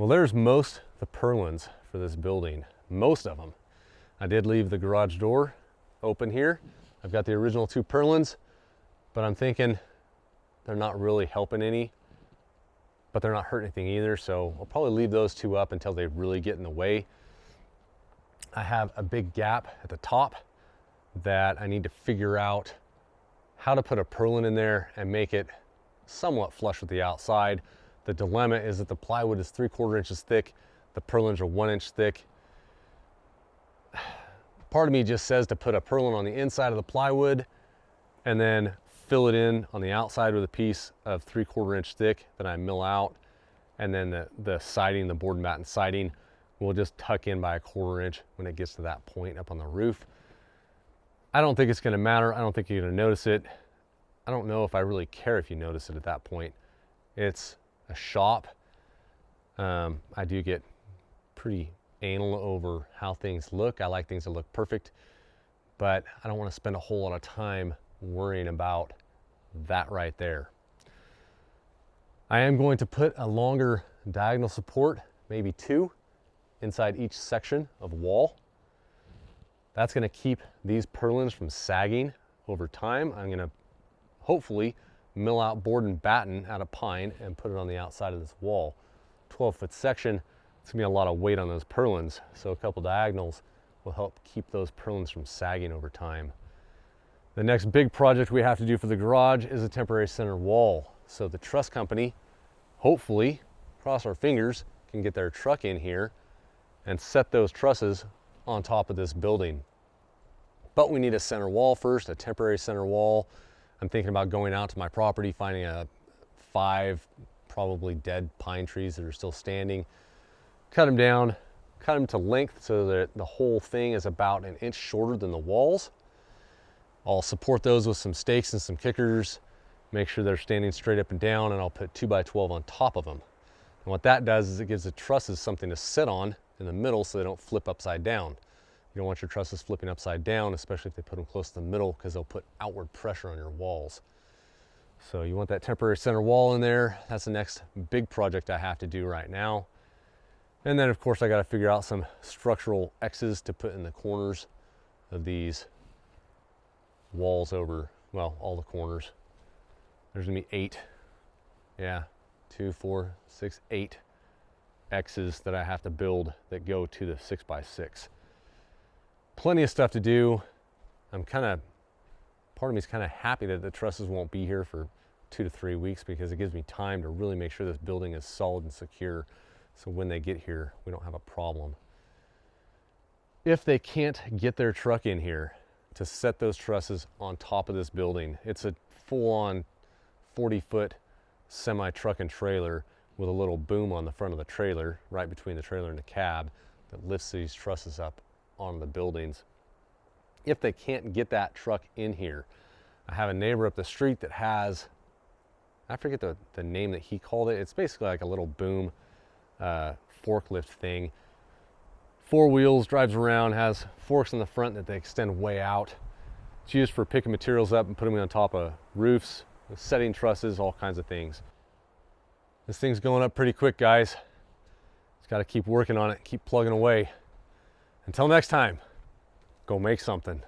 Well, there's most of the purlins for this building, most of them. I did leave the garage door open here. I've got the original 2 purlins, but I'm thinking they're not really helping any, but they're not hurting anything either. So I'll probably leave those 2 up until they really get in the way. I have a big gap at the top that I need to figure out how to put a purlin in there and make it somewhat flush with the outside. The dilemma is that the plywood is 3/4 inches thick. The purlins are 1 inch thick. Part of me just says to put a purlin on the inside of the plywood and then fill it in on the outside with a piece of 3/4 inch thick that I mill out. And then the siding, the board and batten siding, will just tuck in by 1/4 inch when it gets to that point up on the roof. I don't think it's gonna matter. I don't think you're gonna notice it. I don't know if I really care if you notice it at that point. It's a shop. I do get pretty anal over how things look. I like things that look perfect, but I don't want to spend a whole lot of time worrying about that right there. I am going to put a longer diagonal support, maybe 2, inside each section of wall. That's going to keep these purlins from sagging over time. I'm going to hopefully mill out board and batten out of pine and put it on the outside of this wall. 12-foot section, it's going to be a lot of weight on those purlins, so a couple diagonals will help keep those purlins from sagging over time. The next big project we have to do for the garage is a temporary center wall. So the truss company, hopefully, cross our fingers, can get their truck in here and set those trusses on top of this building. But we need a center wall first, a temporary center wall. I'm thinking about going out to my property, finding 5 probably dead pine trees that are still standing, cut them down, cut them to length so that the whole thing is about 1 inch shorter than the walls. I'll support those with some stakes and some kickers, make sure they're standing straight up and down, and I'll put 2x12 on top of them. And what that does is it gives the trusses something to sit on in the middle so they don't flip upside down. You don't want your trusses flipping upside down, especially if they put them close to the middle, because they'll put outward pressure on your walls. So you want that temporary center wall in there. That's the next big project I have to do right now. And then of course I got to figure out some structural X's to put in the corners of these walls over, well, all the corners. There's gonna be 8, yeah, 2, 4, 6, 8 X's that I have to build that go to the 6x6. Plenty of stuff to do. Part of me is kind of happy that the trusses won't be here for 2 to 3 weeks, because it gives me time to really make sure this building is solid and secure, so when they get here, we don't have a problem. If they can't get their truck in here to set those trusses on top of this building, it's a full-on 40-foot semi-truck and trailer with a little boom on the front of the trailer, right between the trailer and the cab, that lifts these trusses up on the buildings. If they can't get that truck in here, I have a neighbor up the street that has, I forget the name that he called it. It's basically like a little boom forklift thing. 4 wheels, drives around, has forks in the front that they extend way out. It's used for picking materials up and putting them on top of roofs, setting trusses, all kinds of things. This thing's going up pretty quick, guys. Just got to keep working on it, keep plugging away. Until next time, go make something.